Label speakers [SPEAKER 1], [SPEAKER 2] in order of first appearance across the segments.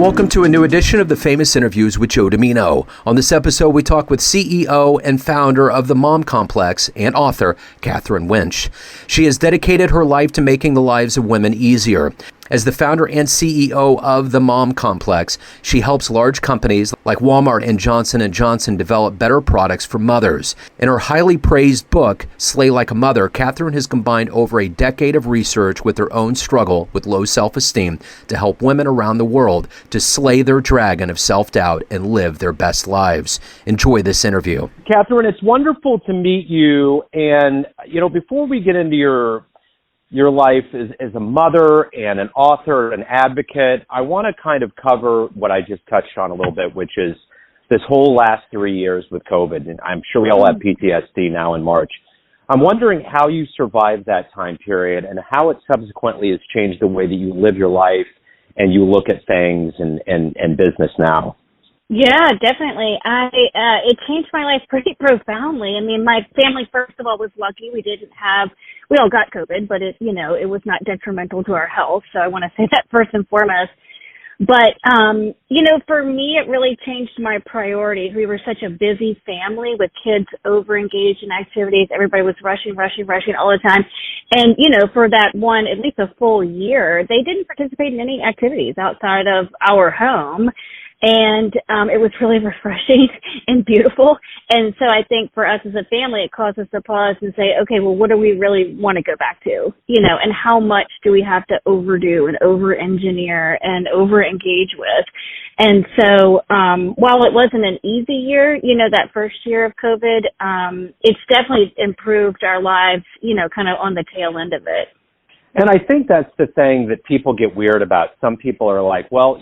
[SPEAKER 1] Welcome to a new edition of the Famous Interviews with Joe Dimino. On this episode, we talk with CEO and founder of the Mom Complex and author, Katherine Wintsch. She has dedicated her life to making the lives of women easier. As the founder and CEO of the Mom Complex, she helps large companies like Walmart and Johnson & Johnson develop better products for mothers. In her highly praised book, Slay Like a Mother, Katherine has combined over a decade of research with her own struggle with low self-esteem to help women around the world to slay their dragon of self-doubt and live their best lives. Enjoy this interview.
[SPEAKER 2] Katherine, it's wonderful to meet you. And, before we get into your life as a mother and an author, an advocate, I want to kind of cover what I just touched on a little bit, which is this whole last 3 years with COVID. And I'm sure we all have PTSD now in March. I'm wondering how you survived that time period and how it subsequently has changed the way that you live your life and you look at things and business now.
[SPEAKER 3] Yeah, definitely. It changed my life pretty profoundly. I mean, my family, first of all, was lucky. We all got COVID, but it was not detrimental to our health. So I want to say that first and foremost. But, for me, it really changed my priorities. We were such a busy family with kids over-engaged in activities. Everybody was rushing all the time. And, for that one, at least a full year, they didn't participate in any activities outside of our home. And it was really refreshing and beautiful. And so I think for us as a family, it caused us to pause and say, okay, well, what do we really want to go back to? And how much do we have to overdo and over-engineer and over-engage with? And so while it wasn't an easy year, that first year of COVID, it's definitely improved our lives, kind of on the tail end of it.
[SPEAKER 2] And I think that's the thing that people get weird about. Some people are like, well,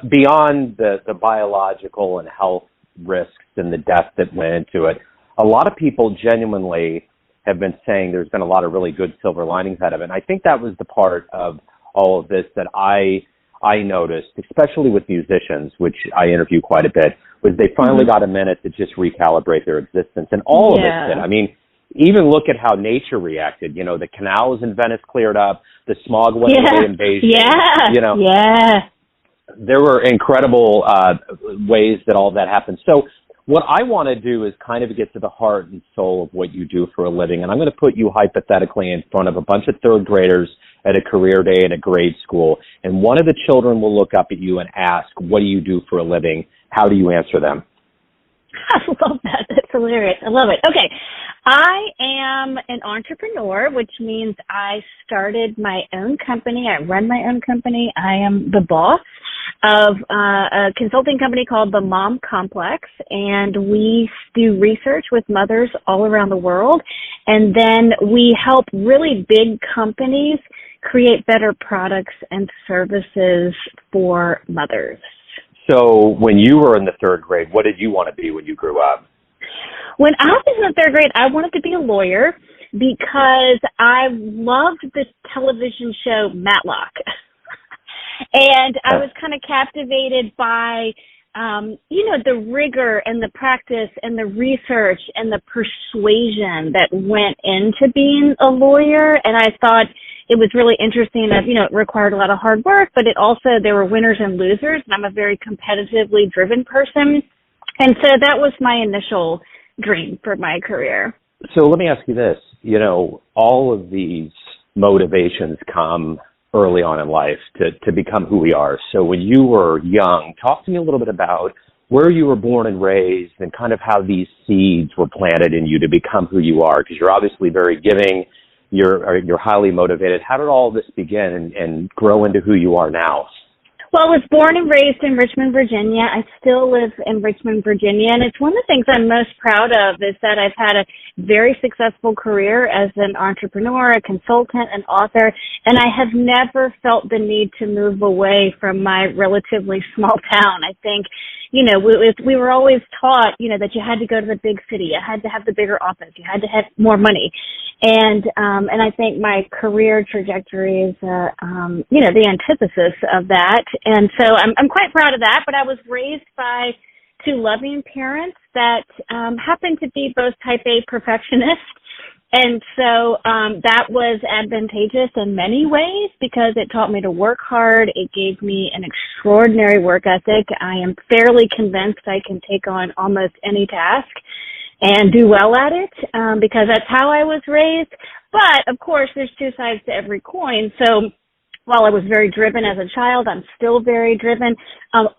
[SPEAKER 2] beyond the biological and health risks and the death that went into it, a lot of people genuinely have been saying there's been a lot of really good silver linings out of it. And I think that was the part of all of this that I noticed, especially with musicians, which I interview quite a bit, was they finally got a minute to just recalibrate their existence. And all of it did. I mean, even look at how nature reacted. The canals in Venice cleared up, the smog went away in Beijing. There were incredible ways that all that happened. So what I want to do is kind of get to the heart and soul of what you do for a living. And I'm going to put you hypothetically in front of a bunch of third graders at a career day in a grade school. And one of the children will look up at you and ask, what do you do for a living? How do you answer them?
[SPEAKER 3] I love that. That's hilarious. I love it. Okay. I am an entrepreneur, which means I started my own company. I run my own company. I am the boss of a consulting company called the Mom Complex, and we do research with mothers all around the world. And then we help really big companies create better products and services for mothers.
[SPEAKER 2] So when you were in the third grade, what did you want to be when you grew up?
[SPEAKER 3] When I was in the third grade, I wanted to be a lawyer because I loved the television show Matlock. And I was kind of captivated by, the rigor and the practice and the research and the persuasion that went into being a lawyer. And I thought it was really interesting that, it required a lot of hard work, but there were winners and losers. And I'm a very competitively driven person. And so that was my initial dream for my career.
[SPEAKER 2] So let me ask you this, all of these motivations come early on in life to become who we are. So when you were young, talk to me a little bit about where you were born and raised and kind of how these seeds were planted in you to become who you are, because you're obviously very giving, you're highly motivated. How did all this begin and grow into who you are now?
[SPEAKER 3] Well, I was born and raised in Richmond, Virginia. I still live in Richmond, Virginia, and it's one of the things I'm most proud of is that I've had a very successful career as an entrepreneur, a consultant, an author, and I have never felt the need to move away from my relatively small town. I think, we were always taught, that you had to go to the big city, you had to have the bigger office, you had to have more money. And I think my career trajectory is, the antithesis of that. And so I'm quite proud of that, but I was raised by two loving parents that happened to be both type A perfectionists And so that was advantageous in many ways because it taught me to work hard. It gave me an extraordinary work ethic. I am fairly convinced I can take on almost any task and do well at it because that's how I was raised. But, of course, there's two sides to every coin. So while I was very driven as a child, I'm still very driven.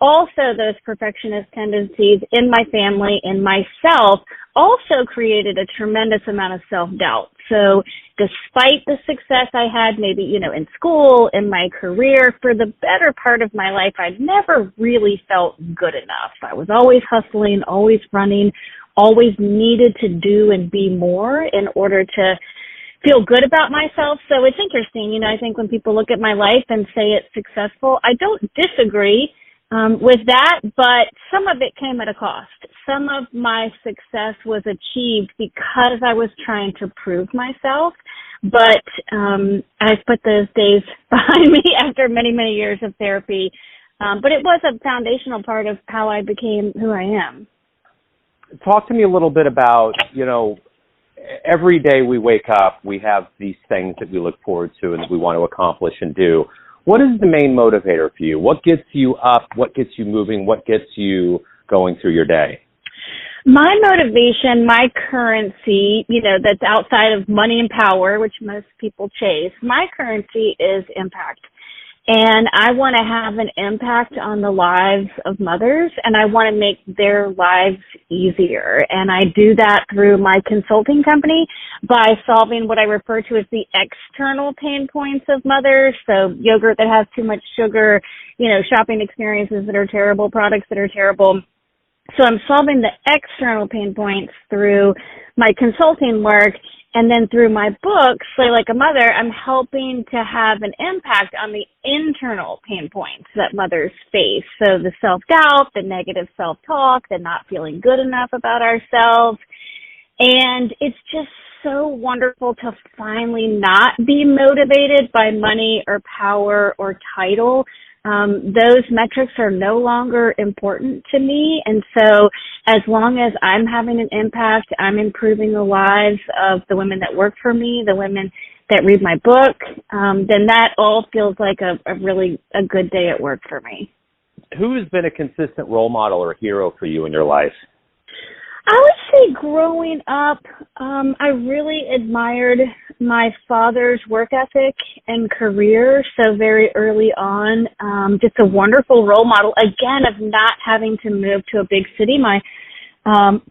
[SPEAKER 3] Also, those perfectionist tendencies in my family and myself also created a tremendous amount of self-doubt. So despite the success I had, maybe, in school, in my career, for the better part of my life, I never really felt good enough. I was always hustling, always running, always needed to do and be more in order to feel good about myself. So it's interesting, I think when people look at my life and say it's successful, I don't disagree with that, but some of it came at a cost. Some of my success was achieved because I was trying to prove myself, but I've put those days behind me after many, many years of therapy. But it was a foundational part of how I became who I am.
[SPEAKER 2] Talk to me a little bit about, every day we wake up, we have these things that we look forward to and that we want to accomplish and do. What is the main motivator for you? What gets you up? What gets you moving? What gets you going through your day?
[SPEAKER 3] My motivation, my currency, that's outside of money and power, which most people chase, my currency is impact. And I want to have an impact on the lives of mothers, and I want to make their lives easier. And I do that through my consulting company by solving what I refer to as the external pain points of mothers. So yogurt that has too much sugar, shopping experiences that are terrible, products that are terrible. So I'm solving the external pain points through my consulting work. And then through my book, Slay Like a Mother, I'm helping to have an impact on the internal pain points that mothers face. So the self-doubt, the negative self-talk, the not feeling good enough about ourselves. And it's just so wonderful to finally not be motivated by money or power or title. Those metrics are no longer important to me. And so as long as I'm having an impact, I'm improving the lives of the women that work for me, the women that read my book, then that all feels like a really good day at work for me.
[SPEAKER 2] Who has been a consistent role model or hero for you in your life?
[SPEAKER 3] I would say growing up, I really admired my father's work ethic and career. So very early on, just a wonderful role model, again, of not having to move to a big city. My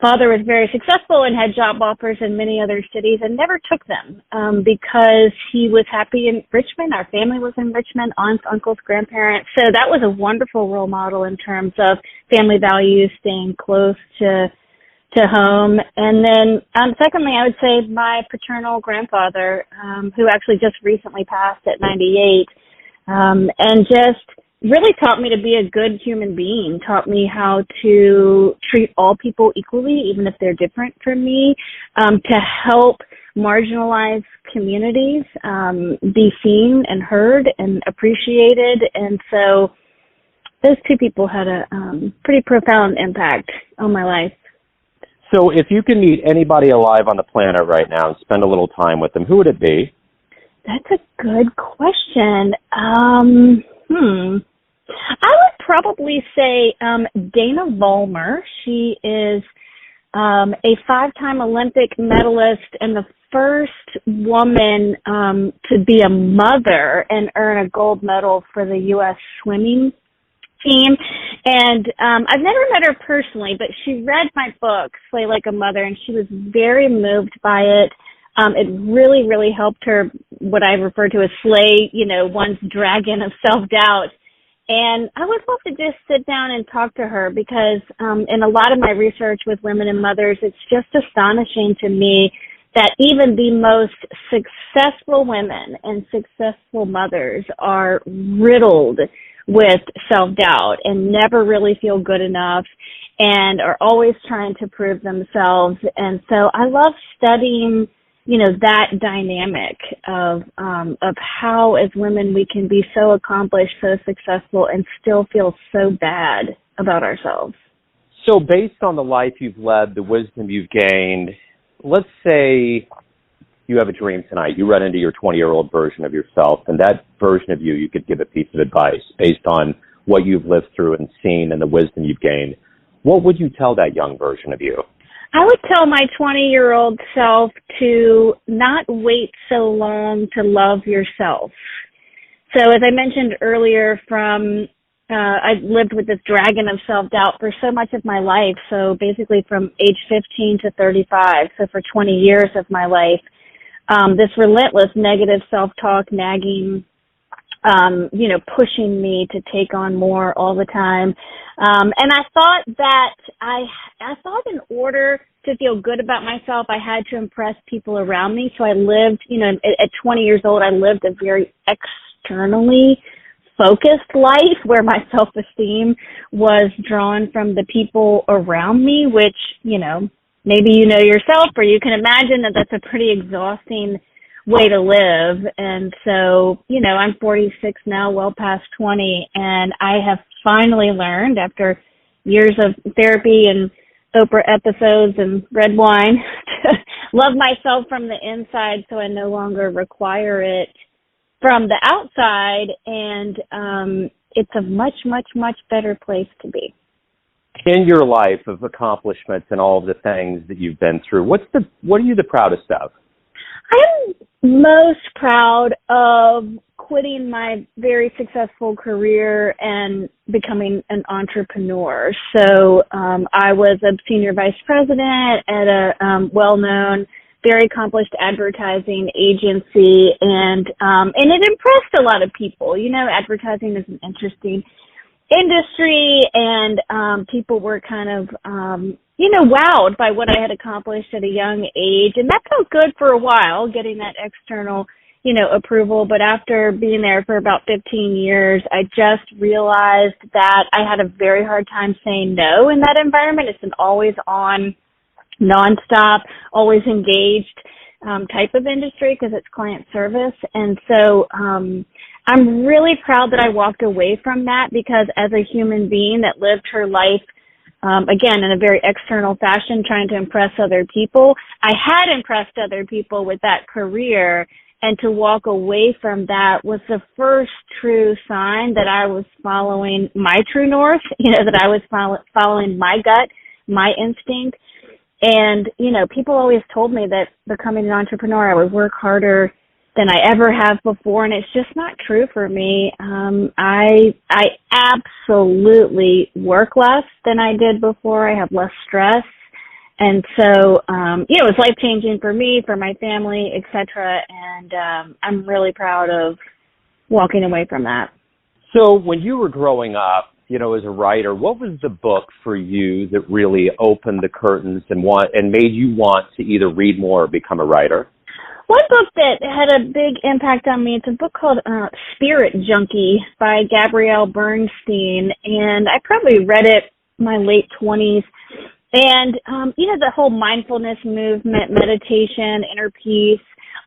[SPEAKER 3] father was very successful and had job offers in many other cities and never took them because he was happy in Richmond. Our family was in Richmond, aunts, uncles, grandparents. So that was a wonderful role model in terms of family values, staying close to home. And then secondly, I would say my paternal grandfather, who actually just recently passed at 98, and just really taught me to be a good human being, taught me how to treat all people equally, even if they're different from me, to help marginalized communities be seen and heard and appreciated. And so those two people had a pretty profound impact on my life.
[SPEAKER 2] So if you can meet anybody alive on the planet right now and spend a little time with them, who would it be?
[SPEAKER 3] That's a good question. I would probably say Dana Vollmer. She is a 5-time Olympic medalist and the first woman to be a mother and earn a gold medal for the U.S. swimming team. And I've never met her personally, but she read my book, Slay Like a Mother, and she was very moved by it. It really, really helped her, what I refer to as slay, one's dragon of self-doubt. And I would love to just sit down and talk to her because in a lot of my research with women and mothers, it's just astonishing to me that even the most successful women and successful mothers are riddled with self-doubt and never really feel good enough and are always trying to prove themselves. And so I love studying, that dynamic of how as women we can be so accomplished, so successful, and still feel so bad about ourselves.
[SPEAKER 2] So based on the life you've led, the wisdom you've gained, let's say you have a dream tonight. You run into your 20-year-old version of yourself, and that version of you could give a piece of advice based on what you've lived through and seen and the wisdom you've gained. What would you tell that young version of you?
[SPEAKER 3] I would tell my 20-year-old self to not wait so long to love yourself. So as I mentioned earlier, I lived with this dragon of self-doubt for so much of my life. So basically from age 15 to 35, so for 20 years of my life, this relentless negative self-talk, nagging, pushing me to take on more all the time. And I thought that I thought in order to feel good about myself, I had to impress people around me. So I lived, at 20 years old, I lived a very externally focused life where my self-esteem was drawn from the people around me, which, maybe you know yourself, or you can imagine that that's a pretty exhausting way to live. And so, I'm 46 now, well past 20, and I have finally learned after years of therapy and Oprah episodes and red wine to love myself from the inside, so I no longer require it from the outside, and it's a much, much, much better place to be.
[SPEAKER 2] In your life of accomplishments and all of the things that you've been through, what are you the proudest of?
[SPEAKER 3] I'm most proud of quitting my very successful career and becoming an entrepreneur. So I was a senior vice president at a well-known, very accomplished advertising agency, and it impressed a lot of people. Advertising is an interesting industry, and people were kind of, wowed by what I had accomplished at a young age, and that felt good for a while, getting that external, approval. But after being there for about 15 years, I just realized that I had a very hard time saying no in that environment. It's an always on, nonstop, always engaged type of industry because it's client service. And so I'm really proud that I walked away from that, because as a human being that lived her life, again, in a very external fashion, trying to impress other people, I had impressed other people with that career, and to walk away from that was the first true sign that I was following my true north, that I was following my gut, my instinct. And, people always told me that becoming an entrepreneur, I would work harder than I ever have before, and it's just not true for me. I absolutely work less than I did before. I have less stress. And so, it was life-changing for me, for my family, et cetera, and I'm really proud of walking away from that.
[SPEAKER 2] So when you were growing up, as a writer, what was the book for you that really opened the curtains and made you want to either read more or become a writer?
[SPEAKER 3] One book that had a big impact on me, it's a book called Spirit Junkie by Gabrielle Bernstein, and I probably read it in my late 20s. And, the whole mindfulness movement, meditation, inner peace,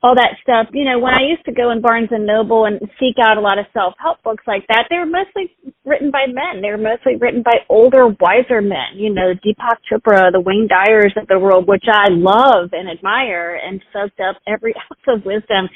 [SPEAKER 3] all that stuff, when I used to go in Barnes & Noble and seek out a lot of self-help books like that, they were mostly written by men. They were mostly written by older, wiser men, Deepak Chopra, the Wayne Dyers of the world, which I love and admire, and soaked up every ounce of wisdom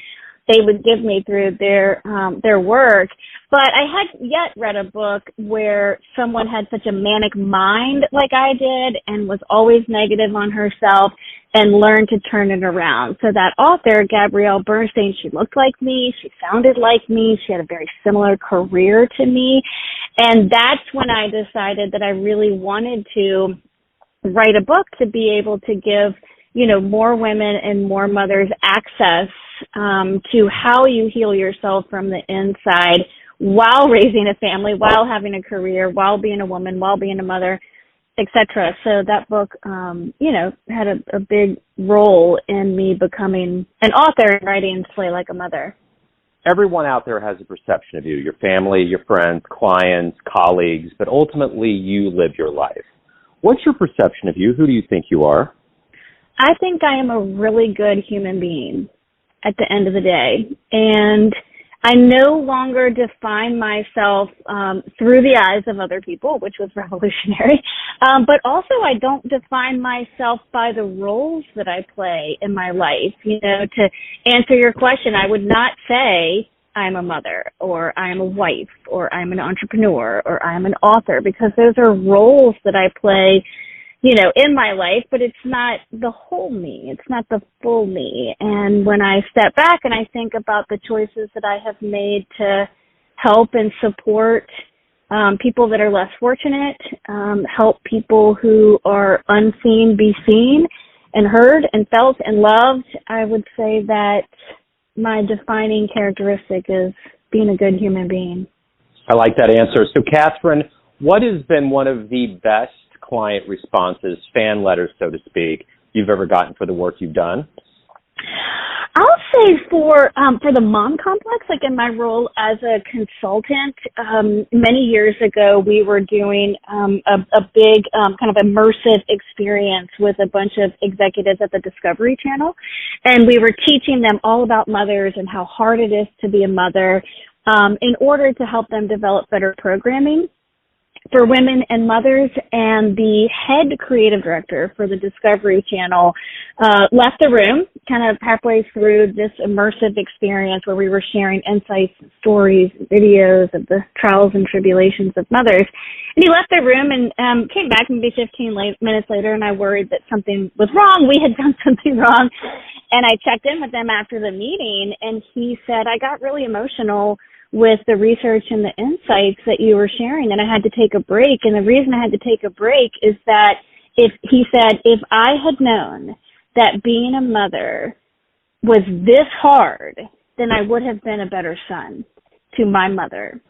[SPEAKER 3] they would give me through their work. But I hadn't yet read a book where someone had such a manic mind like I did and was always negative on herself and learned to turn it around. So that author, Gabrielle Bernstein, she looked like me, she sounded like me, she had a very similar career to me. And that's when I decided that I really wanted to write a book to be able to give, more women and more mothers access to how you heal yourself from the inside while raising a family, while having a career, while being a woman, while being a mother, etc. So that book, had a big role in me becoming an author and writing Slay Like a Mother.
[SPEAKER 2] Everyone out there has a perception of you, your family, your friends, clients, colleagues, but ultimately you live your life. What's your perception of you? Who do you think you are?
[SPEAKER 3] I think I am a really good human being at the end of the day. And I no longer define myself through the eyes of other people, which was revolutionary. But also I don't define myself by the roles that I play in my life. To answer your question, I would not say I'm a mother, or I'm a wife, or I'm an entrepreneur, or I'm an author, because those are roles that I play, in my life, but it's not the whole me. It's not the full me. And when I step back and I think about the choices that I have made to help and support people that are less fortunate, help people who are unseen be seen and heard and felt and loved, I would say that my defining characteristic is being a good human being.
[SPEAKER 2] I like that answer. So, Katherine, what has been one of the best client responses, fan letters, so to speak, you've ever gotten for the work you've done?
[SPEAKER 3] I'll say for the Mom Complex, like in my role as a consultant, many years ago, we were doing a big kind of immersive experience with a bunch of executives at the Discovery Channel. And we were teaching them all about mothers and how hard it is to be a mother in order to help them develop better programming for women and mothers. And the head creative director for the Discovery Channel left the room kind of halfway through this immersive experience where we were sharing insights, stories, videos of the trials and tribulations of mothers. And he left the room and came back maybe 15 minutes later, and I worried that something was wrong. We had done something wrong. And I checked in with him after the meeting, and he said, I got really emotional with the research and the insights that you were sharing, and I had to take a break. And the reason I had to take a break is that if I had known that being a mother was this hard, then I would have been a better son to my mother.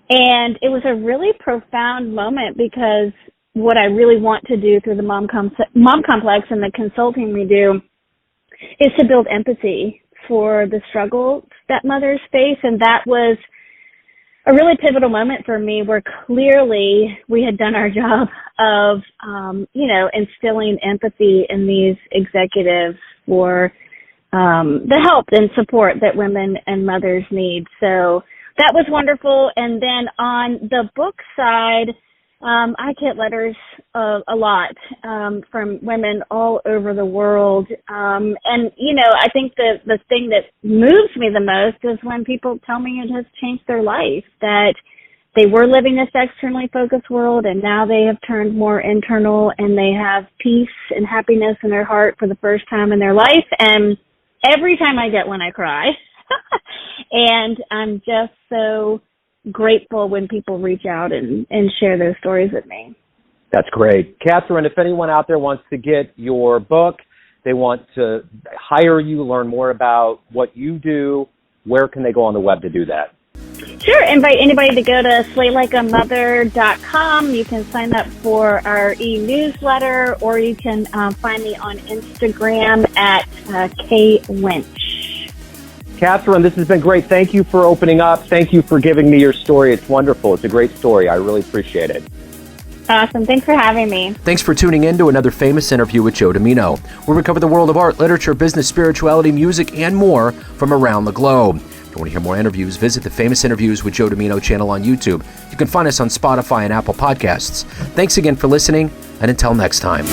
[SPEAKER 3] And it was a really profound moment, because what I really want to do through the Mom Complex and the consulting we do is to build empathy for the struggles that mothers face. And that was a really pivotal moment for me, where clearly we had done our job of, instilling empathy in these executives for the help and support that women and mothers need. So that was wonderful. And then on the book side, I get letters a lot from women all over the world. I think the thing that moves me the most is when people tell me it has changed their life, that they were living this externally focused world and now they have turned more internal, and they have peace and happiness in their heart for the first time in their life. And every time I get one, I cry. And I'm just so grateful when people reach out and share those stories with me.
[SPEAKER 2] That's great. Katherine, if anyone out there wants to get your book, they want to hire you, learn more about what you do, where can they go on the web to do that?
[SPEAKER 3] Sure. Invite anybody to go to slaylikeamother.com. You can sign up for our e-newsletter, or you can find me on Instagram at kwintsch.
[SPEAKER 2] Katherine, this has been great. Thank you for opening up. Thank you for giving me your story. It's wonderful. It's a great story. I really appreciate it.
[SPEAKER 3] Awesome. Thanks for having me.
[SPEAKER 1] Thanks for tuning in to another famous interview with Joe Dimino, where we cover the world of art, literature, business, spirituality, music, and more from around the globe. If you want to hear more interviews, visit the Famous Interviews with Joe Dimino channel on YouTube. You can find us on Spotify and Apple Podcasts. Thanks again for listening, and until next time.